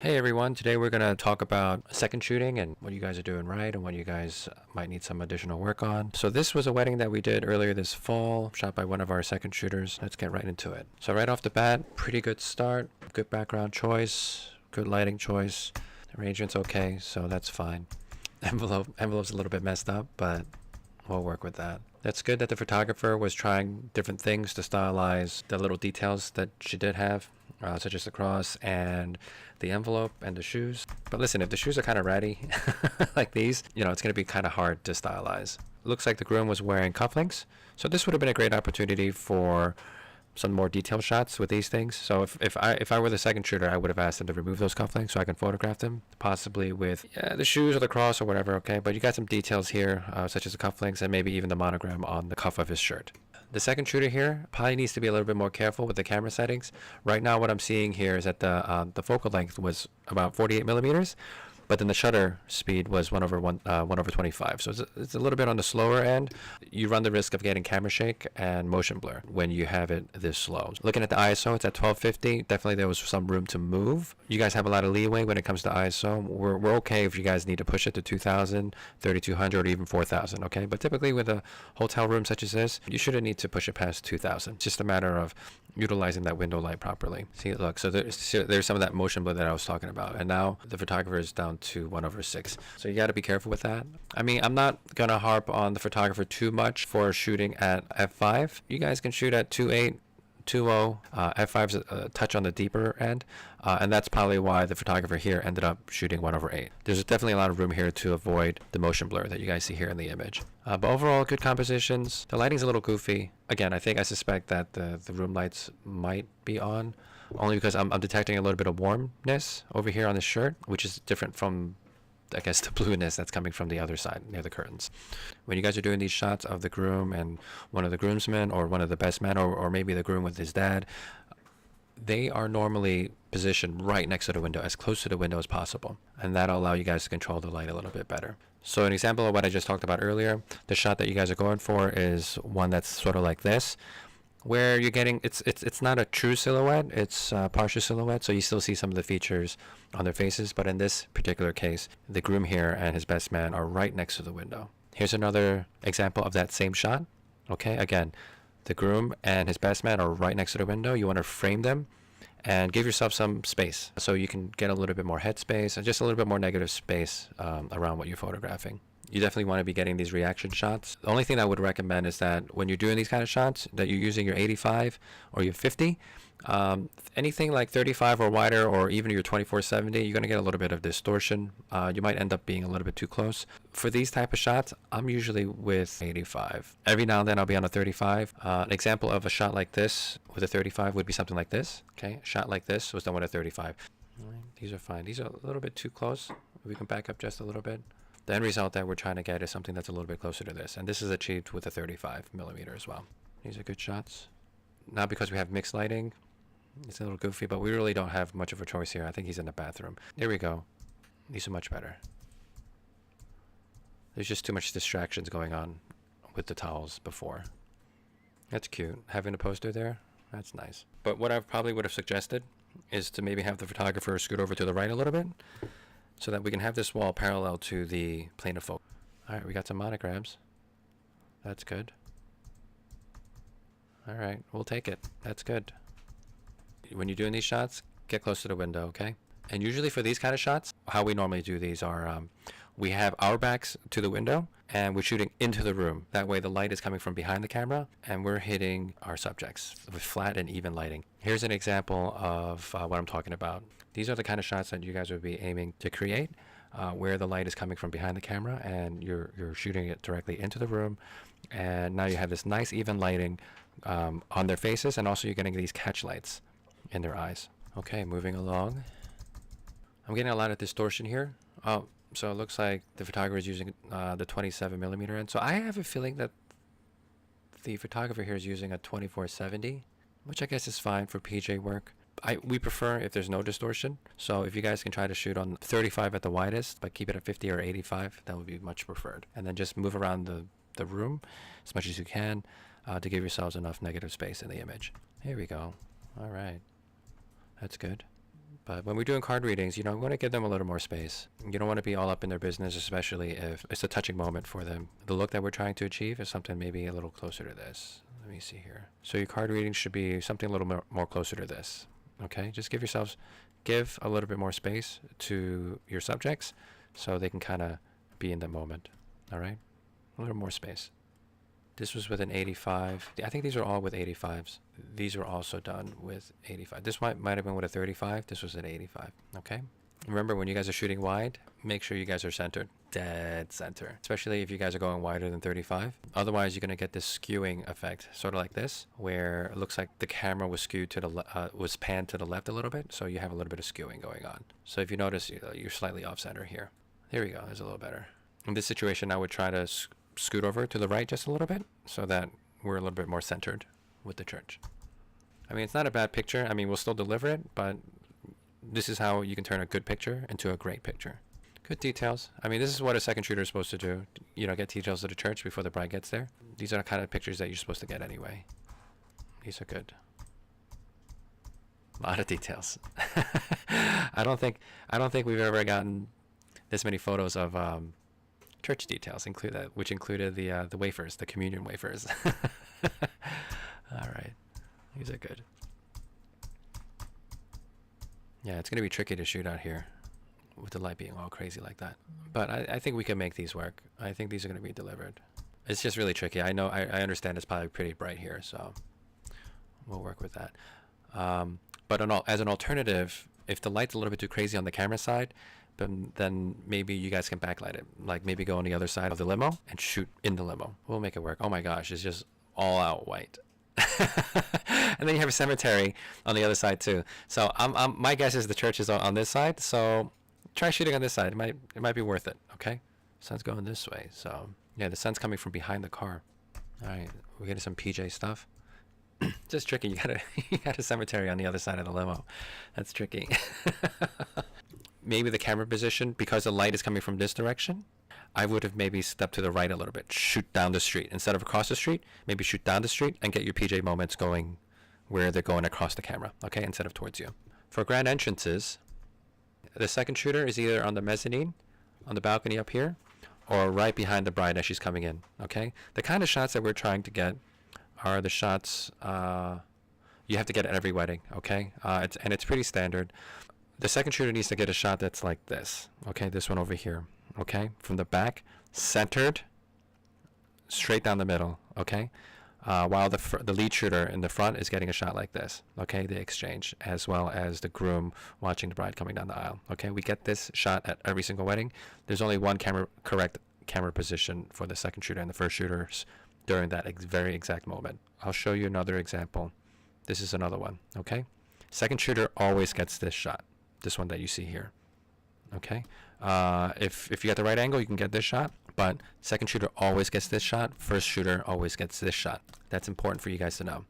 Hey everyone, today we're going to talk about second shooting and what you guys are doing right and what you guys might need some additional work on. So this was a wedding that we did earlier this fall, shot by one of our second shooters. Let's get right into it. So right off the bat, pretty good start, good background choice, good lighting choice. Arrangement's okay, so that's fine. Envelope's a little bit messed up, but we'll work with that. That's good that the photographer was trying different things to stylize the little details that she did have, such as the cross and the envelope and the shoes. But listen, if the shoes are kind of ratty like these, it's going to be kind of hard to stylize. Looks like the groom was wearing cufflinks, so this would have been a great opportunity for some more detailed shots with these things. So if I were the second shooter, I would have asked them to remove those cufflinks so I can photograph them, possibly with the shoes or the cross or whatever. Okay, but you got some details here, such as the cufflinks and maybe even the monogram on the cuff of his shirt. The second shooter here probably needs to be a little bit more careful with the camera settings. Right now, what I'm seeing here is that the focal length was about 48 millimeters. But then the shutter speed was 1/25, so it's a little bit on the slower end. You run the risk of getting camera shake and motion blur when you have it this slow. Looking at the ISO, it's at 1250. Definitely there was some room to move. You guys have a lot of leeway when it comes to ISO. We're okay if you guys need to push it to 2000, 3200, or even 4000, okay? But typically with a hotel room such as this, you shouldn't need to push it past 2000. It's just a matter of utilizing that window light properly. See, look, so there's some of that motion blur that I was talking about, and now the photographer is down to 1/6. So you got to be careful with that. I mean, I'm not gonna harp on the photographer too much for shooting at f5. You guys can shoot at 2.8, 2.0. F5's a touch on the deeper end, and that's probably why the photographer here ended up shooting 1/8. There's definitely a lot of room here to avoid the motion blur that you guys see here in the image. But overall, good compositions. The lighting's a little goofy. Again, I suspect that the room lights might be on, only because I'm detecting a little bit of warmness over here on this shirt, which is different from, I guess, the blueness that's coming from the other side near the curtains. When you guys are doing these shots of the groom and one of the groomsmen or one of the best men, or maybe the groom with his dad, they are normally positioned right next to the window, as close to the window as possible, and that'll allow you guys to control the light a little bit better. So an example of what I just talked about earlier, the shot that you guys are going for is one that's sort of like this, where you're getting, it's not a true silhouette, it's a partial silhouette, so you still see some of the features on their faces. But in this particular case, the groom here and his best man are right next to the window. Here's another example of that same shot. Okay, again, the groom and his best man are right next to the window. You want to frame them and give yourself some space so you can get a little bit more head space and just a little bit more negative space around what you're photographing. You definitely want to be getting these reaction shots. The only thing I would recommend is that when you're doing these kind of shots, that you're using your 85 or your 50. Anything like 35 or wider, or even your 2470, you're going to get a little bit of distortion. You might end up being a little bit too close. For these type of shots, I'm usually with 85. Every now and then I'll be on a 35. An example of a shot like this with a 35 would be something like this. Okay, a shot like this was done with a 35. All right, these are fine. These are a little bit too close. We can back up just a little bit. The end result that we're trying to get is something that's a little bit closer to this, and this is achieved with a 35 millimeter as well. These are good shots. Now, because we have mixed lighting, it's a little goofy, but we really don't have much of a choice here. I think he's in the bathroom. There we go. These are much better. There's just too much distractions going on with the towels before. That's cute. Having a poster there, that's nice. But what I probably would have suggested is to maybe have the photographer scoot over to the right a little bit, so that we can have this wall parallel to the plane of focus. Alright, we got some monograms. That's good. Alright, we'll take it. That's good. When you're doing these shots, get close to the window, okay? And usually for these kind of shots, how we normally do these are, we have our backs to the window, and we're shooting into the room. That way the light is coming from behind the camera, and we're hitting our subjects with flat and even lighting. Here's an example of what I'm talking about. These are the kind of shots that you guys would be aiming to create, where the light is coming from behind the camera, and you're shooting it directly into the room. And now you have this nice even lighting on their faces, and also you're getting these catch lights in their eyes. Okay, moving along. I'm getting a lot of distortion here. Oh, so it looks like the photographer is using the 27 millimeter end. So I have a feeling that the photographer here is using a 2470, which I guess is fine for PJ work. We prefer if there's no distortion. So if you guys can try to shoot on 35 at the widest, but keep it at 50 or 85, that would be much preferred. And then just move around the room as much as you can to give yourselves enough negative space in the image. Here we go. All right. That's good. But when we're doing card readings, you know, we want to give them a little more space. You don't want to be all up in their business, especially if it's a touching moment for them. The look that we're trying to achieve is something maybe a little closer to this. Let me see here. So your card reading should be something a little more closer to this. Okay, just give a little bit more space to your subjects so they can kind of be in the moment. All right, a little more space. This was with an 85. I think these are all with 85s. These were also done with 85. This might have been with a 35. This was an 85. Okay. Remember, when you guys are shooting wide, make sure you guys are centered, dead center, especially if you guys are going wider than 35. Otherwise, you're going to get this skewing effect, sort of like this, where it looks like the camera was skewed to the was panned to the left a little bit, so you have a little bit of skewing going on. So if you notice, you're slightly off center here. There we go. That's a little better. In this situation, I would try to scoot over to the right just a little bit so that we're a little bit more centered with the church. I mean, it's not a bad picture. I mean, we'll still deliver it, but this is how you can turn a good picture into a great picture. Good details. I mean, this is what a second shooter is supposed to do. You know, get details of the church before the bride gets there. These are the kind of pictures that you're supposed to get anyway. These are good. A lot of details. I don't think we've ever gotten this many photos of church details, which included the wafers, the communion wafers. All right, these are good. Yeah, it's gonna be tricky to shoot out here with the light being all crazy like that. But I think we can make these work. I think these are gonna be delivered. It's just really tricky. I know. I understand it's probably pretty bright here, so we'll work with that. But as an alternative, if the light's a little bit too crazy on the camera side, then maybe you guys can backlight it. Like maybe go on the other side of the limo and shoot in the limo. We'll make it work. Oh my gosh, it's just all out white. And then you have a cemetery on the other side too. So my guess is the church is on this side. So try shooting on this side. It might be worth it. Okay. Sun's going this way. So yeah, the sun's coming from behind the car. All right, we're getting some PJ stuff. Just tricky. You got a cemetery on the other side of the limo. That's tricky. Maybe the camera position, because the light is coming from this direction, I would have maybe stepped to the right a little bit, shoot down the street instead of across the street. Maybe shoot down the street and get your PJ moments going where they're going across the camera, okay, instead of towards you. For grand entrances, the second shooter is either on the mezzanine, on the balcony up here, or right behind the bride as she's coming in, okay? The kind of shots that we're trying to get are the shots you have to get at every wedding, okay? It's pretty standard. The second shooter needs to get a shot that's like this, okay? This one over here, okay? From the back, centered, straight down the middle, okay? While the lead shooter in the front is getting a shot like this, okay? The exchange, as well as the groom watching the bride coming down the aisle, okay? We get this shot at every single wedding. There's only one correct camera position for the second shooter and the first shooters during that very exact moment. I'll show you another example. This is another one, okay? Second shooter always gets this shot. This one that you see here, okay? If you get the right angle, you can get this shot, but second shooter always gets this shot. First shooter always gets this shot. That's important for you guys to know.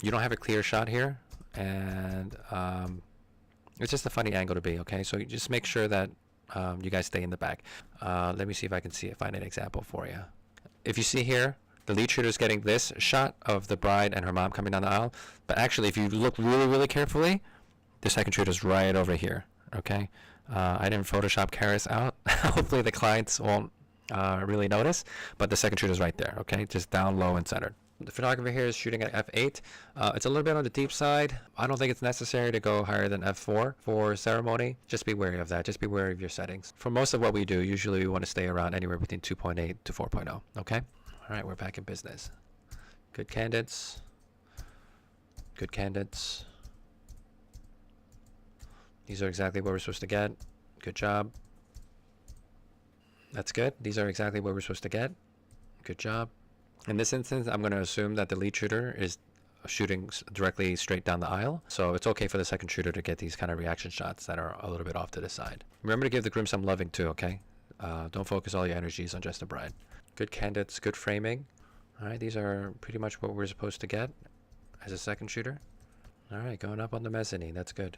You don't have a clear shot here, and it's just a funny angle to be, okay? So you just make sure that you guys stay in the back. Let me see if I can find an example for you. If you see here, the lead shooter is getting this shot of the bride and her mom coming down the aisle, but actually, if you look really, really carefully, the second shooter is right over here, okay? I didn't Photoshop Karis out. Hopefully the clients won't really notice, but the second shooter is right there, okay? Just down low and centered. The photographer here is shooting at f8. It's a little bit on the deep side. I don't think it's necessary to go higher than f4 for ceremony. Just be wary of that. Just be wary of your settings. For most of what we do, usually we want to stay around anywhere between 2.8 to 4.0, okay? All right, we're back in business. Good candidates. Good candidates. These are exactly what we're supposed to get. Good job. That's good. These are exactly what we're supposed to get. Good job. In this instance, I'm going to assume that the lead shooter is shooting directly straight down the aisle. So it's okay for the second shooter to get these kind of reaction shots that are a little bit off to the side. Remember to give the groom some loving too, okay? Don't focus all your energies on just the bride. Good candidates, good framing. All right, these are pretty much what we're supposed to get as a second shooter. All right, going up on the mezzanine. That's good.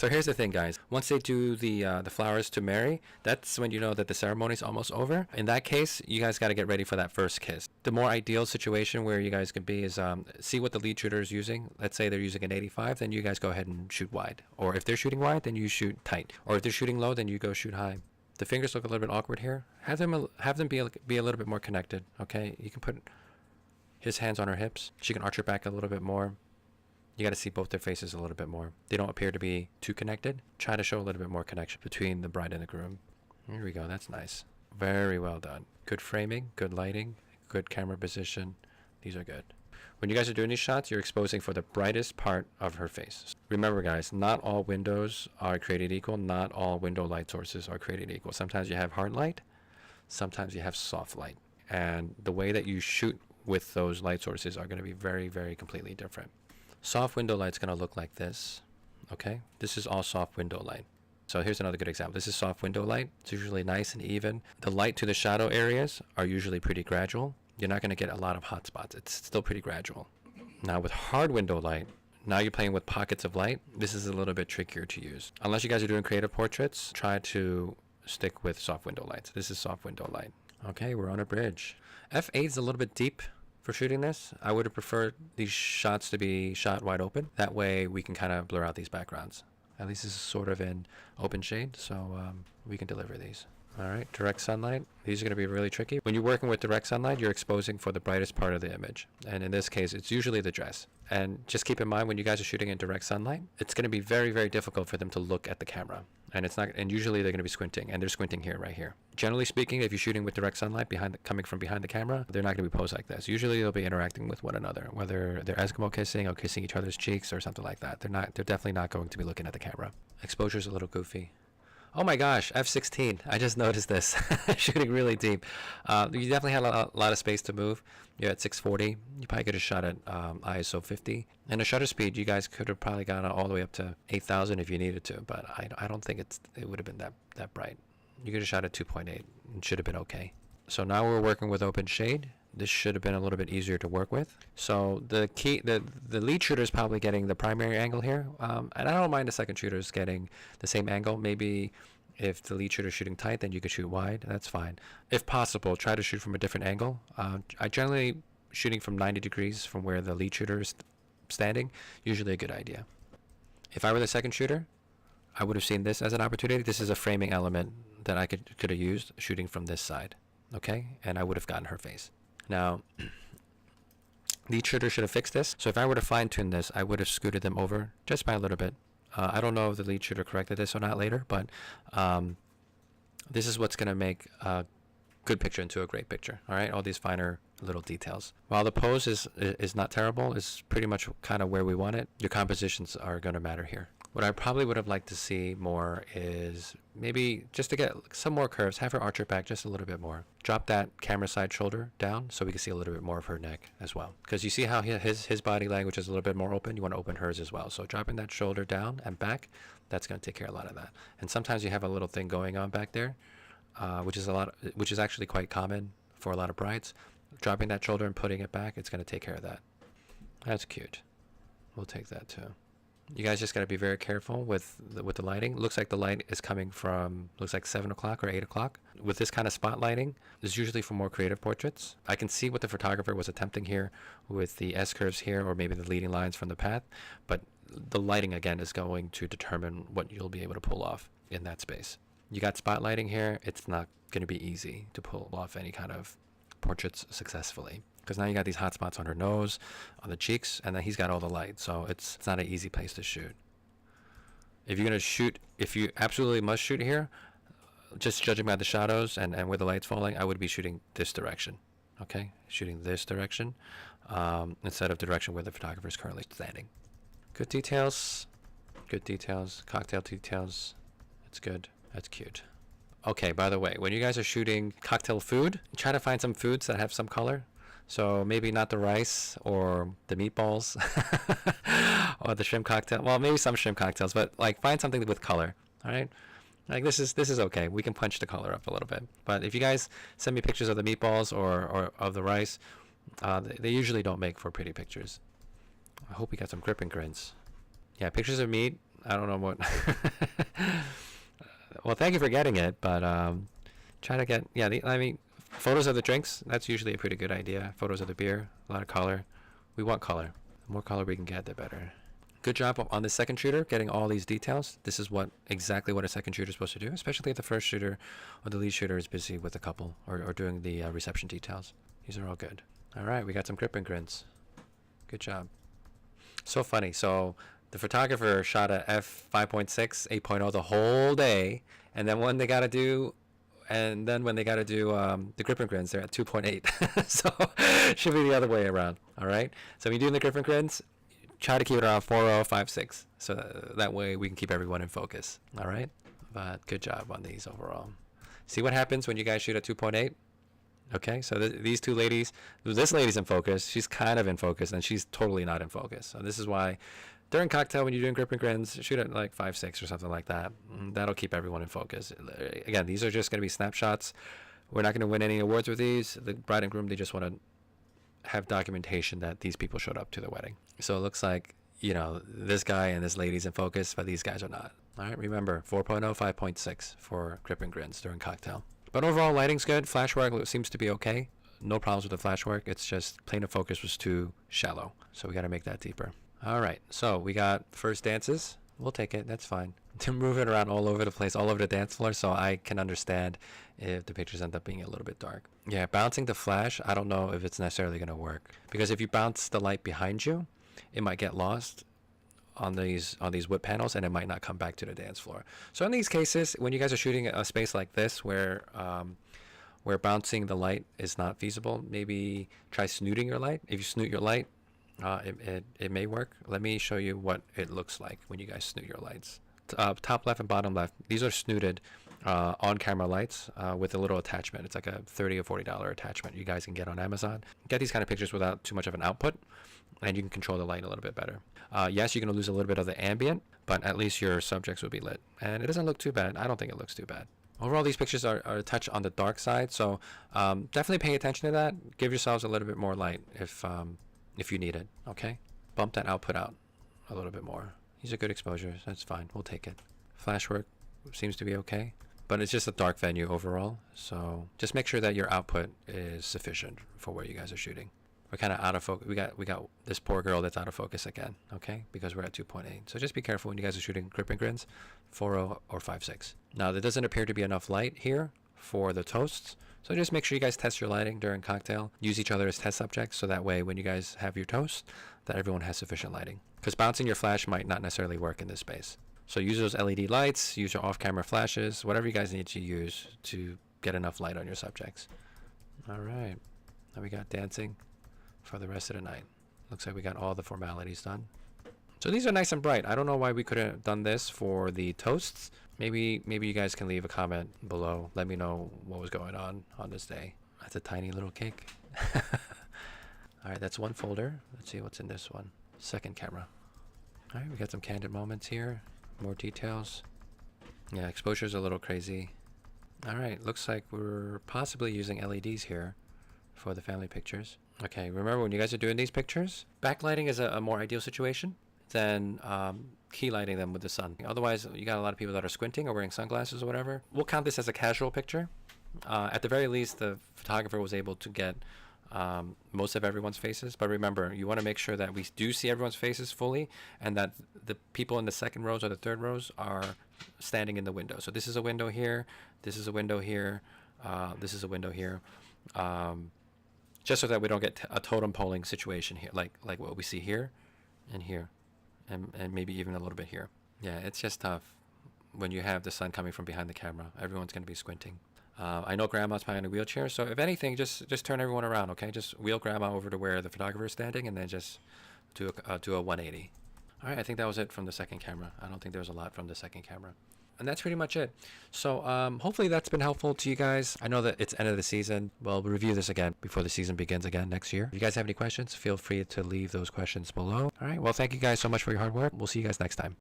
So here's the thing, guys. Once they do the flowers to Mary, that's when you know that the ceremony's almost over. In that case, you guys got to get ready for that first kiss. The more ideal situation where you guys can be is see what the lead shooter is using. Let's say they're using an 85, then you guys go ahead and shoot wide. Or if they're shooting wide, then you shoot tight. Or if they're shooting low, then you go shoot high. The fingers look a little bit awkward here. Have them be a little bit more connected. Okay, you can put his hands on her hips. She can arch her back a little bit more. You got to see both their faces a little bit more. They don't appear to be too connected. Try to show a little bit more connection between the bride and the groom. Here we go. That's nice. Very well done. Good framing, good lighting, good camera position. These are good. When you guys are doing these shots, you're exposing for the brightest part of her face. Remember, guys, not all windows are created equal. Not all window light sources are created equal. Sometimes you have hard light. Sometimes you have soft light. And the way that you shoot with those light sources are going to be very, very completely different. Soft window light's going to look like this. Okay, this is all soft window light. So here's another good example. This is soft window light. It's usually nice and even. The light to the shadow areas are usually pretty gradual. You're not going to get a lot of hot spots. It's still pretty gradual. Now with hard window light, now you're playing with pockets of light. This is a little bit trickier to use. Unless you guys are doing creative portraits, try to stick with soft window lights. This is soft window light. Okay, we're on a bridge. F8 is a little bit deep for shooting this. I would have preferred these shots to be shot wide open. That way we can kind of blur out these backgrounds. At least this is sort of in open shade, so we can deliver these. All right, direct sunlight. These are going to be really tricky. When you're working with direct sunlight, you're exposing for the brightest part of the image. And in this case, it's usually the dress. And just keep in mind, when you guys are shooting in direct sunlight, it's going to be very, very difficult for them to look at the camera. And it's not, and usually they're going to be squinting, and they're squinting here, right here. Generally speaking, if you're shooting with direct sunlight coming from behind the camera, they're not going to be posed like this. Usually they'll be interacting with one another, whether they're Eskimo kissing or kissing each other's cheeks or something like that. They're definitely not going to be looking at the camera. Exposure's a little goofy. Oh my gosh, F16. I just noticed this. Shooting really deep. You definitely had a lot of space to move. You're at 640. You probably could have shot at ISO 50. And the shutter speed, you guys could have probably gone all the way up to 8,000 if you needed to, but I don't think it would have been that bright. You could have shot at 2.8 and should have been okay. So now we're working with open shade. This should have been a little bit easier to work with. So the lead shooter is probably getting the primary angle here, and I don't mind the second shooters getting the same angle. Maybe if the lead shooter is shooting tight, then you could shoot wide. That's fine. If possible, try to shoot from a different angle. I generally shooting from 90 degrees from where the lead shooter is standing. Usually a good idea. If I were the second shooter, I would have seen this as an opportunity. This is a framing element that I could have used shooting from this side. Okay, and I would have gotten her face. Now, lead shooter should have fixed this. So if I were to fine tune this, I would have scooted them over just by a little bit. I don't know if the lead shooter corrected this or not later, but this is what's going to make a good picture into a great picture. All right, all these finer little details. While the pose is not terrible, it's pretty much kind of where we want it. Your compositions are going to matter here. What I probably would have liked to see more is maybe just to get some more curves, have her arch her back just a little bit more. Drop that camera side shoulder down so we can see a little bit more of her neck as well. Because you see how his body language is a little bit more open, you want to open hers as well. So dropping that shoulder down and back, that's going to take care of a lot of that. And sometimes you have a little thing going on back there, which is actually quite common for a lot of brides. Dropping that shoulder and putting it back, it's going to take care of that. That's cute. We'll take that too. You guys just got to be very careful with the lighting. Looks like the light is coming from, looks like 7 o'clock or 8 o'clock. With this kind of spot lighting, this is usually for more creative portraits. I can see what the photographer was attempting here with the S-curves here, or maybe the leading lines from the path. But the lighting, again, is going to determine what you'll be able to pull off in that space. You got spot lighting here. It's not going to be easy to pull off any kind of portraits successfully. Because now you got these hot spots on her nose, on the cheeks, and then he's got all the light. So it's not an easy place to shoot. If you're going to shoot, if you absolutely must shoot here, just judging by the shadows and where the light's falling, I would be shooting this direction. Okay? Shooting this direction instead of the direction where the photographer is currently standing. Good details. Good details. Cocktail details. That's good. That's cute. Okay, by the way, when you guys are shooting cocktail food, try to find some foods that have some color. So maybe not the rice or the meatballs or the shrimp cocktail. Well, maybe some shrimp cocktails, but like find something with color. All right, like this is okay. We can punch the color up a little bit. But if you guys send me pictures of the meatballs or of the rice, they usually don't make for pretty pictures. I hope we got some grip and grins. Yeah, pictures of meat I don't know what. Well, thank you for getting it, but try to get, yeah, I mean, photos of the drinks, that's usually a pretty good idea. Photos of the beer, a lot of color. We want color. The more color we can get, the better. Good job on the second shooter, getting all these details. This is exactly what a second shooter is supposed to do, especially if the first shooter or the lead shooter is busy with a couple or doing the reception details. These are all good. All right, we got some grip and grins. Good job. So funny. So the photographer shot a f5.6, 8.0 the whole day, and then when they got to do the grip and grins, they're at 2.8. So should be the other way around. All right. So when you're doing the grip and grins, try to keep it around 4.0, 5.6, so that way we can keep everyone in focus. All right. But good job on these overall. See what happens when you guys shoot at 2.8. Okay, so these two ladies, this lady's in focus, she's kind of in focus, and she's totally not in focus. So this is why during cocktail, when you're doing grip and grins, shoot at like 5.6 or something like that. That'll keep everyone in focus. Again, these are just going to be snapshots. We're not going to win any awards with these. The bride and groom, they just want to have documentation that these people showed up to the wedding. So it looks like, you know, this guy and this lady's in focus, but these guys are not. All right, remember, 4.0, 5.6 for grip and grins during cocktail. But overall, lighting's good. Flash work seems to be okay. No problems with the flash work. It's just plane of focus was too shallow. So we got to make that deeper. All right. So we got first dances. We'll take it. That's fine. To move it around all over the place, all over the dance floor, so I can understand if the pictures end up being a little bit dark. Yeah, bouncing the flash, I don't know if it's necessarily going to work. Because if you bounce the light behind you, it might get lost on these whip panels, and it might not come back to the dance floor. So in these cases, when you guys are shooting a space like this where bouncing the light is not feasible, maybe try snooting your light. If you snoot your light, it may work. Let me show you what it looks like when you guys snoot your lights. Top left and bottom left, these are snooted on-camera lights with a little attachment. It's like a $30 or $40 attachment you guys can get on Amazon. Get these kind of pictures without too much of an output, and you can control the light a little bit better. Yes, you're going to lose a little bit of the ambient, but at least your subjects will be lit. And it doesn't look too bad. I don't think it looks too bad. Overall, these pictures are a touch on the dark side, so definitely pay attention to that. Give yourselves a little bit more light if you need it, okay? Bump that output out a little bit more. These are good exposures. That's fine. We'll take it. Flash work seems to be okay, but it's just a dark venue overall, so just make sure that your output is sufficient for where you guys are shooting. We're kind of out of focus. We got this poor girl that's out of focus again, okay? Because we're at 2.8. So just be careful when you guys are shooting grip and grins, 4.0 or 5.6. Now, there doesn't appear to be enough light here for the toasts, so just make sure you guys test your lighting during cocktail. Use each other as test subjects, so that way when you guys have your toast, that everyone has sufficient lighting. Because bouncing your flash might not necessarily work in this space. So use those LED lights, use your off-camera flashes, whatever you guys need to use to get enough light on your subjects. All right, now we got dancing for the rest of the night. Looks like we got all the formalities done. So these are nice and bright. I don't know why we couldn't have done this for the toasts. Maybe you guys can leave a comment below. Let me know what was going on this day. That's a tiny little cake. All right, that's one folder. Let's see what's in this one. Second camera. All right, we got some candid moments here. More details. Yeah, exposure's a little crazy. All right, looks like we're possibly using LEDs here for the family pictures. Okay, remember when you guys are doing these pictures, backlighting is a more ideal situation than key lighting them with the sun. Otherwise, you got a lot of people that are squinting or wearing sunglasses or whatever. We'll count this as a casual picture. At the very least, the photographer was able to get most of everyone's faces. But remember, you want to make sure that we do see everyone's faces fully, and that the people in the second rows or the third rows are standing in the window. So this is a window here, this is a window here, this is a window here. Just so that we don't get a totem polling situation here, like what we see here and here, and maybe even a little bit here. Yeah, it's just tough when you have the sun coming from behind the camera. Everyone's going to be squinting. I know grandma's probably in a wheelchair, so if anything, just turn everyone around, okay? Just wheel grandma over to where the photographer is standing, and then just do a 180. All right, I think that was it from the second camera. I don't think there was a lot from the second camera. And that's pretty much it. So hopefully that's been helpful to you guys. I know that it's end of the season. We'll review this again before the season begins again next year. If you guys have any questions, feel free to leave those questions below. All right, well, thank you guys so much for your hard work. We'll see you guys next time.